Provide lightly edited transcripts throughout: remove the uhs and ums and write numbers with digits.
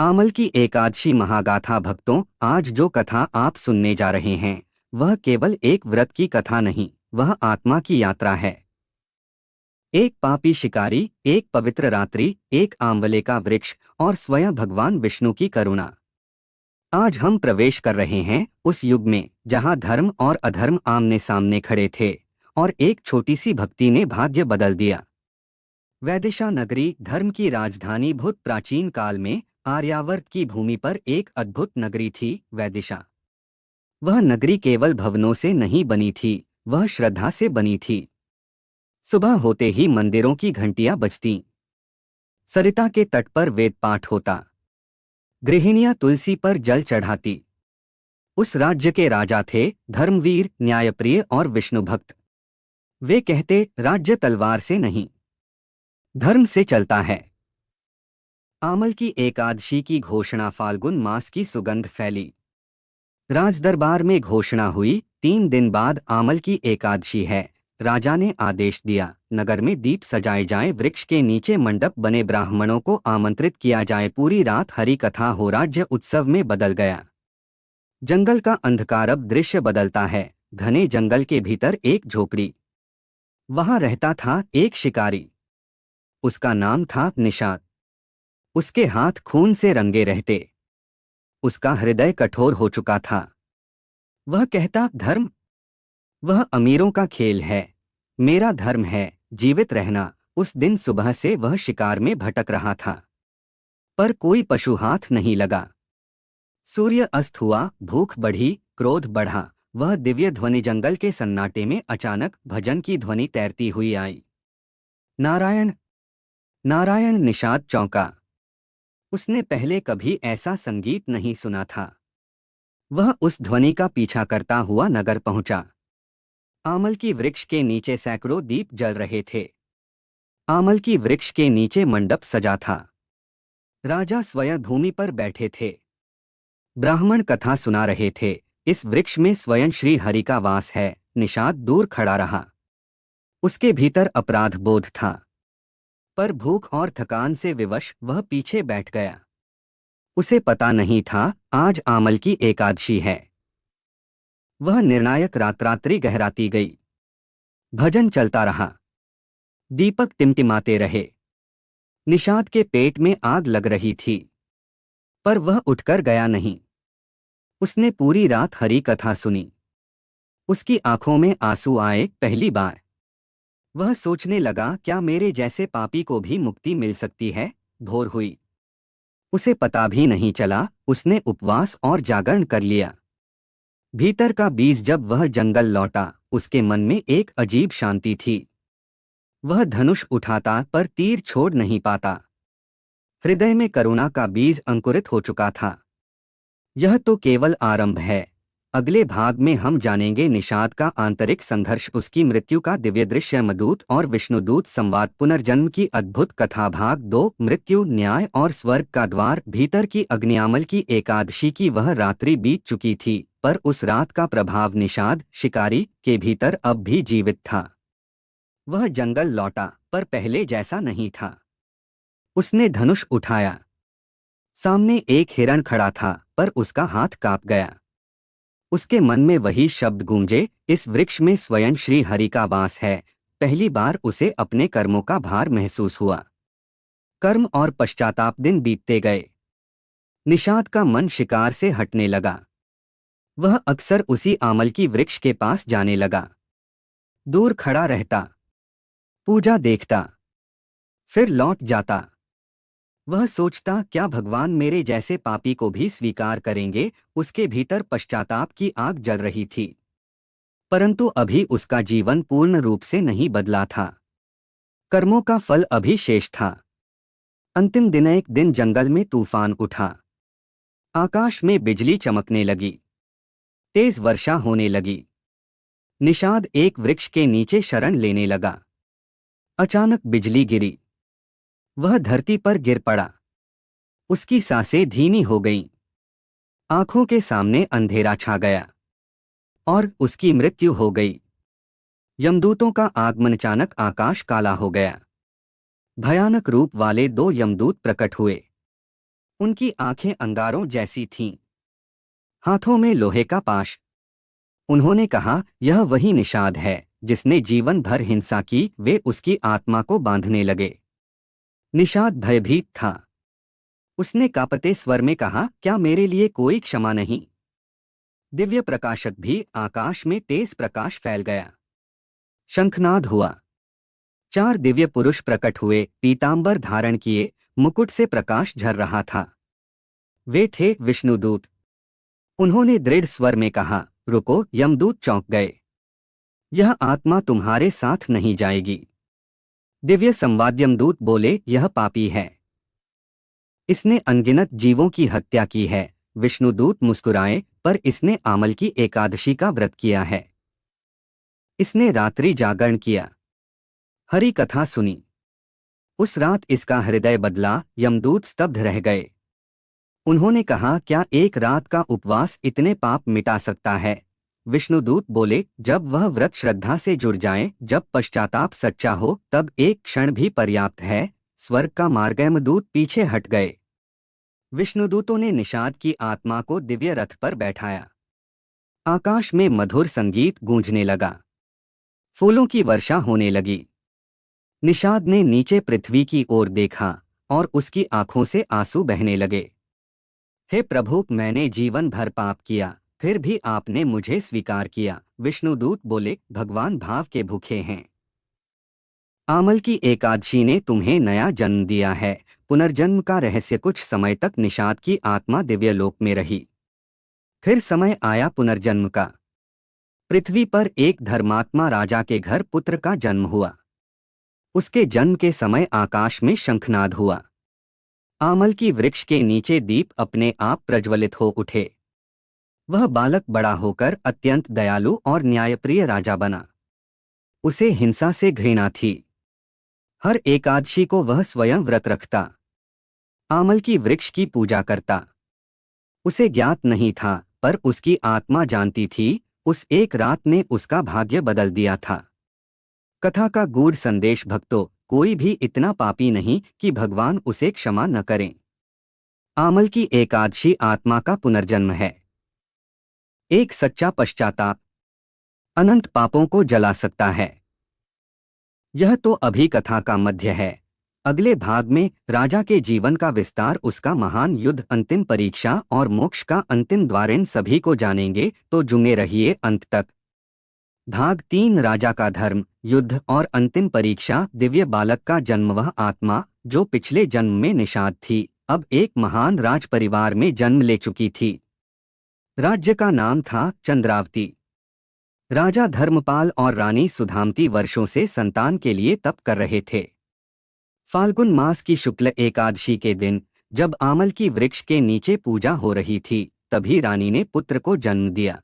आमल की एकादशी महागाथा भक्तों, आज जो कथा आप सुनने जा रहे हैं वह केवल एक व्रत की कथा नहीं, वह आत्मा की यात्रा है। एक पापी शिकारी, एक पवित्र रात्रि, एक आंवले का वृक्ष और स्वयं भगवान विष्णु की करुणा। आज हम प्रवेश कर रहे हैं उस युग में जहां धर्म और अधर्म आमने सामने खड़े थे और एक छोटी सी भक्ति ने भाग्य बदल दिया। वैदिशा नगरी, धर्म की राजधानी, बहुत प्राचीन काल में आर्यावर्त की भूमि पर एक अद्भुत नगरी थी, वैदिशा। वह नगरी केवल भवनों से नहीं बनी थी, वह श्रद्धा से बनी थी। सुबह होते ही मंदिरों की घंटियां बजतीं, सरिता के तट पर वेद पाठ होता, गृहिणियां तुलसी पर जल चढ़ाती। उस राज्य के राजा थे धर्मवीर, न्यायप्रिय और विष्णु भक्त। वे कहते, राज्य तलवार से नहीं, धर्म से चलता है। आमल की एकादशी की घोषणा, फाल्गुन मास की सुगंध फैली। राजदरबार में घोषणा हुई, 3 दिन बाद आमल की एकादशी है। राजा ने आदेश दिया, नगर में दीप सजाए जाएं, वृक्ष के नीचे मंडप बने, ब्राह्मणों को आमंत्रित किया जाए। पूरी रात हरि कथा हो, राज्य उत्सव में बदल गया। जंगल का अंधकार अब दृश्य बदलता है। घने जंगल के भीतर एक झोपड़ी, वहां रहता था एक शिकारी। उसका नाम था निषाद। उसके हाथ खून से रंगे रहते, उसका हृदय कठोर हो चुका था। वह कहता, धर्म वह अमीरों का खेल है, मेरा धर्म है जीवित रहना। उस दिन सुबह से वह शिकार में भटक रहा था, पर कोई पशु हाथ नहीं लगा। सूर्य अस्त हुआ, भूख बढ़ी, क्रोध बढ़ा। वह दिव्य ध्वनि, जंगल के सन्नाटे में अचानक भजन की ध्वनि तैरती हुई आई। नारायण नारायण। निषाद चौंका। उसने पहले कभी ऐसा संगीत नहीं सुना था। वह उस ध्वनि का पीछा करता हुआ नगर पहुंचा। आमल की वृक्ष के नीचे सैकड़ों दीप जल रहे थे। आमल की वृक्ष के नीचे मंडप सजा था। राजा स्वयं भूमि पर बैठे थे। ब्राह्मण कथा सुना रहे थे। इस वृक्ष में स्वयं श्री हरि का वास है। निषाद दूर खड़ा रहा। उसके भीतर अपराध बोध था, पर भूख और थकान से विवश वह पीछे बैठ गया। उसे पता नहीं था आज आमल की एकादशी है। वह निर्णायक रात्रि गहराती गई। भजन चलता रहा, दीपक टिमटिमाते रहे। निषाद के पेट में आग लग रही थी, पर वह उठकर गया नहीं। उसने पूरी रात हरि कथा सुनी। उसकी आंखों में आंसू आए, पहली बार। वह सोचने लगा, क्या मेरे जैसे पापी को भी मुक्ति मिल सकती है। भोर हुई, उसे पता भी नहीं चला। उसने उपवास और जागरण कर लिया। भीतर का बीज जब वह जंगल लौटा, उसके मन में एक अजीब शांति थी। वह धनुष उठाता पर तीर छोड़ नहीं पाता। हृदय में करुणा का बीज अंकुरित हो चुका था। यह तो केवल आरंभ है। अगले भाग में हम जानेंगे निषाद का आंतरिक संघर्ष, उसकी मृत्यु का दिव्य दृश्य, यमदूत और विष्णुदूत संवाद, पुनर्जन्म की अद्भुत कथा। भाग 2, मृत्यु, न्याय और स्वर्ग का द्वार। भीतर की अग्नि। आमल की एकादशी की वह रात्रि बीत चुकी थी, पर उस रात का प्रभाव निषाद, शिकारी, के भीतर अब भी जीवित था। वह जंगल लौटा, पर पहले जैसा नहीं था। उसने धनुष उठाया। सामने एक हिरण खड़ा था, पर उसका हाथ कांप गया। उसके मन में वही शब्द गूंजे, इस वृक्ष में स्वयं श्री हरि का वास है। पहली बार उसे अपने कर्मों का भार महसूस हुआ। कर्म और पश्चाताप। दिन बीतते गए। निषाद का मन शिकार से हटने लगा। वह अक्सर उसी आमल की वृक्ष के पास जाने लगा। दूर खड़ा रहता, पूजा देखता, फिर लौट जाता। वह सोचता, क्या भगवान मेरे जैसे पापी को भी स्वीकार करेंगे। उसके भीतर पश्चाताप की आग जल रही थी, परंतु अभी उसका जीवन पूर्ण रूप से नहीं बदला था। कर्मों का फल अभी शेष था। अंतिम दिन। एक दिन जंगल में तूफान उठा। आकाश में बिजली चमकने लगी, तेज वर्षा होने लगी। निषाद एक वृक्ष के नीचे शरण लेने लगा। अचानक बिजली गिरी। वह धरती पर गिर पड़ा। उसकी सांसें धीमी हो गईं। आंखों के सामने अंधेरा छा गया और उसकी मृत्यु हो गई। यमदूतों का आगमन। अचानक आकाश काला हो गया। भयानक रूप वाले 2 यमदूत प्रकट हुए। उनकी आंखें अंगारों जैसी थीं, हाथों में लोहे का पाश। उन्होंने कहा, यह वही निषाद है जिसने जीवन भर हिंसा की। वे उसकी आत्मा को बांधने लगे। निषाद भयभीत था। उसने कांपते स्वर में कहा, क्या मेरे लिए कोई क्षमा नहीं? दिव्य प्रकाशक भी आकाश में तेज प्रकाश फैल गया। शंखनाद हुआ। 4 दिव्य पुरुष प्रकट हुए, पीतांबर धारण किए, मुकुट से प्रकाश झर रहा था। वे थे विष्णुदूत। उन्होंने दृढ़ स्वर में कहा, रुको। यमदूत चौंक गए। यह आत्मा तुम्हारे साथ नहीं जाएगी। दिव्य संवाद यमदूत बोले, यह पापी है। इसने अनगिनत जीवों की हत्या की है। विष्णुदूत मुस्कुराए, पर इसने आमल की एकादशी का व्रत किया है। इसने रात्रि जागरण किया, हरि कथा सुनी। उस रात इसका हृदय बदला। यमदूत स्तब्ध रह गए। उन्होंने कहा, क्या एक रात का उपवास इतने पाप मिटा सकता है? विष्णुदूत बोले, जब वह व्रत श्रद्धा से जुड़ जाए, जब पश्चाताप सच्चा हो, तब एक क्षण भी पर्याप्त है। स्वर्ग का मार्ग। यमदूत पीछे हट गए। विष्णुदूतों ने निषाद की आत्मा को दिव्य रथ पर बैठाया। आकाश में मधुर संगीत गूंजने लगा। फूलों की वर्षा होने लगी। निषाद ने नीचे पृथ्वी की ओर देखा और उसकी आंखों से आंसू बहने लगे। हे प्रभु, मैंने जीवन भर पाप किया, फिर भी आपने मुझे स्वीकार किया। विष्णुदूत बोले, भगवान भाव के भूखे हैं। आमल की एकादशी ने तुम्हें नया जन्म दिया है। पुनर्जन्म का रहस्य। कुछ समय तक निषाद की आत्मा दिव्य लोक में रही। फिर समय आया पुनर्जन्म का। पृथ्वी पर एक धर्मात्मा राजा के घर पुत्र का जन्म हुआ। उसके जन्म के समय आकाश में शंखनाद हुआ। आमल की वृक्ष के नीचे दीप अपने आप प्रज्वलित हो उठे। वह बालक बड़ा होकर अत्यंत दयालु और न्यायप्रिय राजा बना। उसे हिंसा से घृणा थी। हर एकादशी को वह स्वयं व्रत रखता, आमल की वृक्ष की पूजा करता। उसे ज्ञात नहीं था, पर उसकी आत्मा जानती थी। उस एक रात ने उसका भाग्य बदल दिया था। कथा का गूढ़ संदेश। भक्तों, कोई भी इतना पापी नहीं कि भगवान उसे क्षमा न करें। आमल की एकादशी आत्मा का पुनर्जन्म है। एक सच्चा पश्चाताप अनंत पापों को जला सकता है। यह तो अभी कथा का मध्य है। अगले भाग में राजा के जीवन का विस्तार, उसका महान युद्ध, अंतिम परीक्षा और मोक्ष का अंतिम द्वार, इन सभी को जानेंगे, तो जुड़े रहिए अंत तक। भाग 3। राजा का धर्म, युद्ध और अंतिम परीक्षा। दिव्य बालक का जन्म। वह आत्मा जो पिछले जन्म में निषाद थी, अब एक महान राज परिवार में जन्म ले चुकी थी। राज्य का नाम था चंद्रावती। राजा धर्मपाल और रानी सुधामती वर्षों से संतान के लिए तप कर रहे थे। फाल्गुन मास की शुक्ल एकादशी के दिन, जब आमल की वृक्ष के नीचे पूजा हो रही थी, तभी रानी ने पुत्र को जन्म दिया।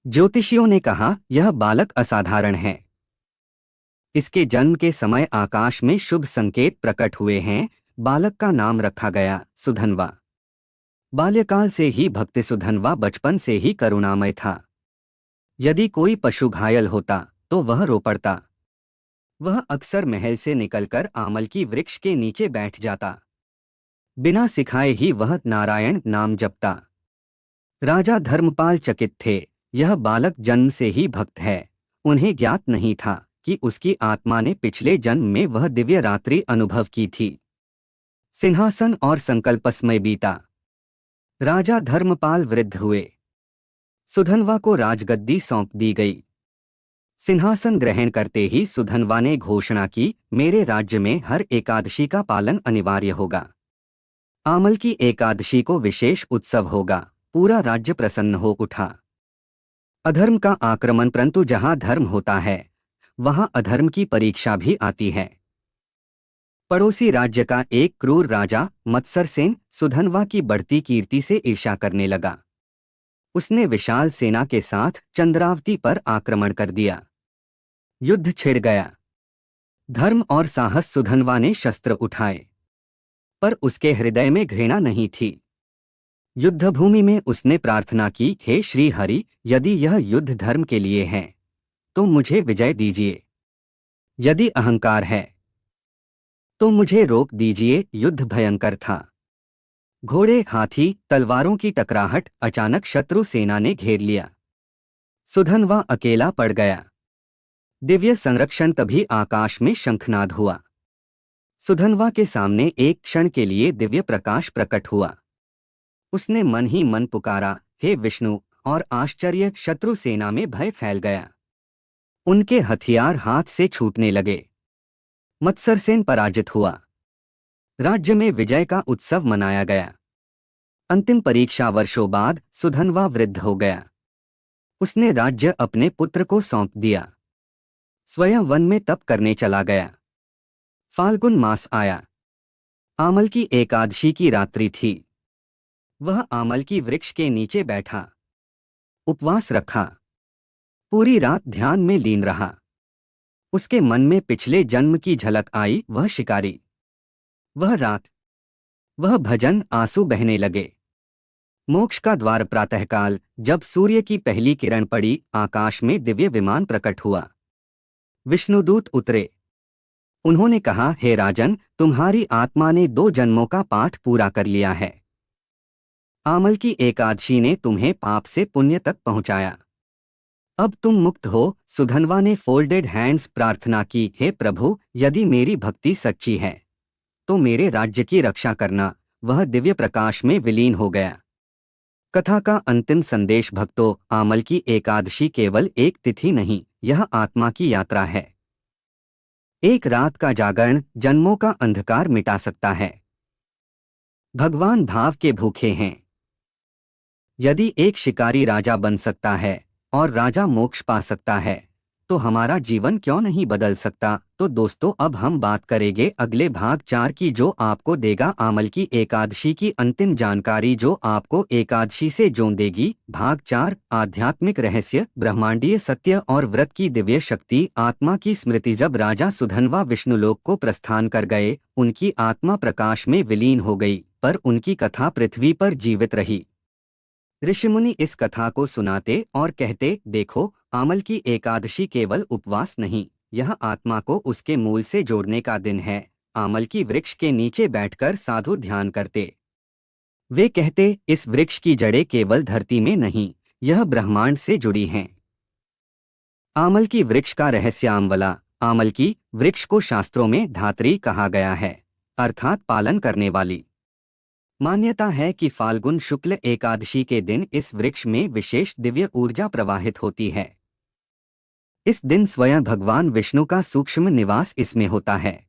ज्योतिषियों ने कहा, यह बालक असाधारण है। इसके जन्म के समय आकाश में शुभ संकेत प्रकट हुए हैं। बालक का नाम रखा गया सुधन्वा। बाल्यकाल से ही भक्त सुधन्वा बचपन से ही करुणामय था। यदि कोई पशु घायल होता तो वह रो पड़ता। वह अक्सर महल से निकलकर आमल की वृक्ष के नीचे बैठ जाता। बिना सिखाए ही वह नारायण नाम जपता। राजा धर्मपाल चकित थे। यह बालक जन्म से ही भक्त है। उन्हें ज्ञात नहीं था कि उसकी आत्मा ने पिछले जन्म में वह दिव्य रात्रि अनुभव की थी। सिंहासन और संकल्पसमय बीता। राजा धर्मपाल वृद्ध हुए। सुधन्वा को राजगद्दी सौंप दी गई। सिंहासन ग्रहण करते ही सुधन्वा ने घोषणा की, मेरे राज्य में हर एकादशी का पालन अनिवार्य होगा। आमल की एकादशी को विशेष उत्सव होगा। पूरा राज्य प्रसन्न हो उठा। अधर्म का आक्रमण, परंतु जहां धर्म होता है वहां अधर्म की परीक्षा भी आती है। पड़ोसी राज्य का एक क्रूर राजा मत्सरसेन सुधन्वा की बढ़ती कीर्ति से ईर्ष्या करने लगा। उसने विशाल सेना के साथ चंद्रावती पर आक्रमण कर दिया। युद्ध छिड़ गया। धर्म और साहस। सुधन्वा ने शस्त्र उठाए, पर उसके हृदय में घृणा नहीं थी। युद्धभूमि में उसने प्रार्थना की, हे श्री हरि, यदि यह युद्ध धर्म के लिए है तो मुझे विजय दीजिए। यदि अहंकार है तो मुझे रोक दीजिए। युद्ध भयंकर था। घोड़े, हाथी, तलवारों की टकराहट, अचानक शत्रु सेना ने घेर लिया। सुधन्वा अकेला पड़ गया। दिव्य संरक्षण तभी आकाश में शंखनाद हुआ। सुधन्वा के सामने एक क्षण के लिए दिव्य प्रकाश प्रकट हुआ। उसने मन ही मन पुकारा, हे विष्णु, और आश्चर्य, शत्रु सेना में भय फैल गया। उनके हथियार हाथ से छूटने लगे। मत्सरसेन पराजित हुआ। राज्य में विजय का उत्सव मनाया गया। अंतिम परीक्षा वर्षों बाद सुधन्वा वृद्ध हो गया। उसने राज्य अपने पुत्र को सौंप दिया। स्वयं वन में तप करने चला गया। फाल्गुन मास आया। आमल की एकादशी की रात्रि थी। वह आमल की वृक्ष के नीचे बैठा, उपवास रखा, पूरी रात ध्यान में लीन रहा। उसके मन में पिछले जन्म की झलक आई, वह शिकारी, वह रात, वह भजन, आंसू बहने लगे। मोक्ष का द्वार। प्रातःकाल जब सूर्य की पहली किरण पड़ी, आकाश में दिव्य विमान प्रकट हुआ। विष्णुदूत उतरे। उन्होंने कहा, हे राजन, तुम्हारी आत्मा ने 2 जन्मों का पाठ पूरा कर लिया है। आमल की एकादशी ने तुम्हें पाप से पुण्य तक पहुंचाया। अब तुम मुक्त हो। सुधन्वा ने फोल्डेड हैंड्स प्रार्थना की, हे प्रभु, यदि मेरी भक्ति सच्ची है तो मेरे राज्य की रक्षा करना। वह दिव्य प्रकाश में विलीन हो गया। कथा का अंतिम संदेश। भक्तों, आमल की एकादशी केवल एक तिथि नहीं, यह आत्मा की यात्रा है। एक रात का जागरण जन्मों का अंधकार मिटा सकता है। भगवान भाव के भूखे हैं। यदि एक शिकारी राजा बन सकता है और राजा मोक्ष पा सकता है, तो हमारा जीवन क्यों नहीं बदल सकता। तो दोस्तों, अब हम बात करेंगे अगले भाग 4 की, जो आपको देगा आमल की एकादशी की अंतिम जानकारी, जो आपको एकादशी से जोड़ देगी। भाग 4, आध्यात्मिक रहस्य, ब्रह्मांडीय सत्य और व्रत की दिव्य शक्ति। आत्मा की स्मृति। जब राजा सुधन्वा विष्णुलोक को प्रस्थान कर गए, उनकी आत्मा प्रकाश में विलीन हो गई, पर उनकी कथा पृथ्वी पर जीवित रही। ऋषिमुनि इस कथा को सुनाते और कहते, देखो, आमल की एकादशी केवल उपवास नहीं, यह आत्मा को उसके मूल से जोड़ने का दिन है। आमल की वृक्ष के नीचे बैठकर साधु ध्यान करते। वे कहते, इस वृक्ष की जड़ें केवल धरती में नहीं, यह ब्रह्मांड से जुड़ी हैं। आमल की वृक्ष का रहस्य। आमवला, आमल की वृक्ष को शास्त्रों में धात्री कहा गया है, अर्थात पालन करने वाली। मान्यता है कि फाल्गुन शुक्ल एकादशी के दिन इस वृक्ष में विशेष दिव्य ऊर्जा प्रवाहित होती है। इस दिन स्वयं भगवान विष्णु का सूक्ष्म निवास इसमें होता है।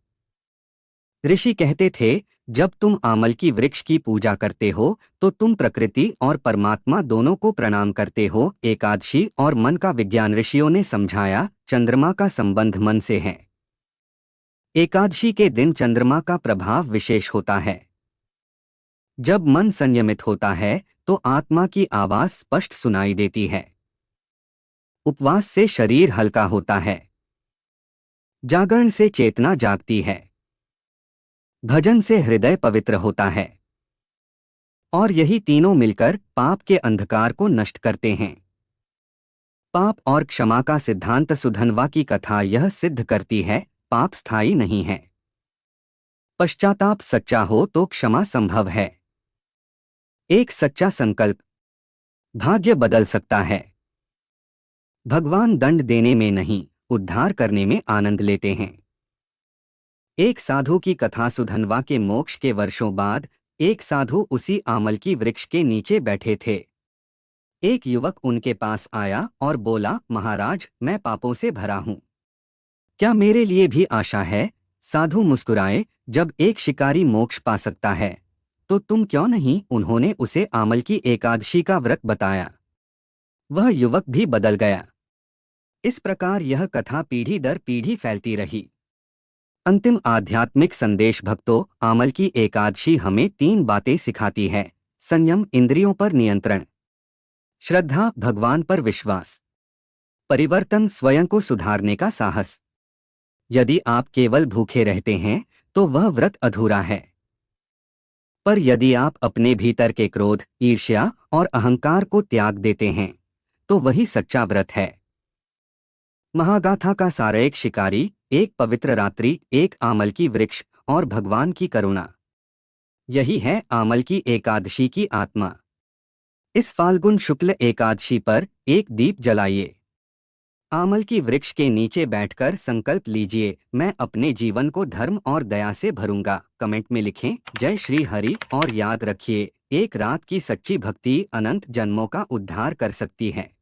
ऋषि कहते थे, जब तुम आमल की वृक्ष की पूजा करते हो तो तुम प्रकृति और परमात्मा दोनों को प्रणाम करते हो। एकादशी और मन का विज्ञान। ऋषियों ने समझाया, चंद्रमा का संबंध मन से है। एकादशी के दिन चंद्रमा का प्रभाव विशेष होता है। जब मन संयमित होता है तो आत्मा की आवाज स्पष्ट सुनाई देती है। उपवास से शरीर हल्का होता है। जागरण से चेतना जागती है। भजन से हृदय पवित्र होता है। और यही तीनों मिलकर पाप के अंधकार को नष्ट करते हैं। पाप और क्षमा का सिद्धांत। सुधन्वा की कथा यह सिद्ध करती है, पाप स्थायी नहीं है। पश्चाताप सच्चा हो तो क्षमा संभव है। एक सच्चा संकल्प भाग्य बदल सकता है। भगवान दंड देने में नहीं, उद्धार करने में आनंद लेते हैं। एक साधु की कथा। सुधन्वा के मोक्ष के वर्षों बाद एक साधु उसी आमल की वृक्ष के नीचे बैठे थे। एक युवक उनके पास आया और बोला, महाराज, मैं पापों से भरा हूं, क्या मेरे लिए भी आशा है। साधु मुस्कुराए, जब एक शिकारी मोक्ष पा सकता है तो तुम क्यों नहीं। उन्होंने उसे आमल की एकादशी का व्रत बताया। वह युवक भी बदल गया। इस प्रकार यह कथा पीढ़ी दर पीढ़ी फैलती रही। अंतिम आध्यात्मिक संदेश। भक्तों, आमल की एकादशी हमें 3 बातें सिखाती है। संयम, इंद्रियों पर नियंत्रण, श्रद्धा, भगवान पर विश्वास, परिवर्तन, स्वयं को सुधारने का साहस। यदि आप केवल भूखे रहते हैं तो वह व्रत अधूरा है। पर यदि आप अपने भीतर के क्रोध, ईर्ष्या और अहंकार को त्याग देते हैं तो वही सच्चा व्रत है। महागाथा का सार। एक शिकारी, एक पवित्र रात्रि, एक आमल की वृक्ष और भगवान की करुणा। यही है आमल की एकादशी की आत्मा। इस फाल्गुन शुक्ल एकादशी पर एक दीप जलाइए। आमल की वृक्ष के नीचे बैठकर संकल्प लीजिए, मैं अपने जीवन को धर्म और दया से भरूंगा। कमेंट में लिखें जय श्री हरि और याद रखिए, एक रात की सच्ची भक्ति अनंत जन्मों का उद्धार कर सकती है।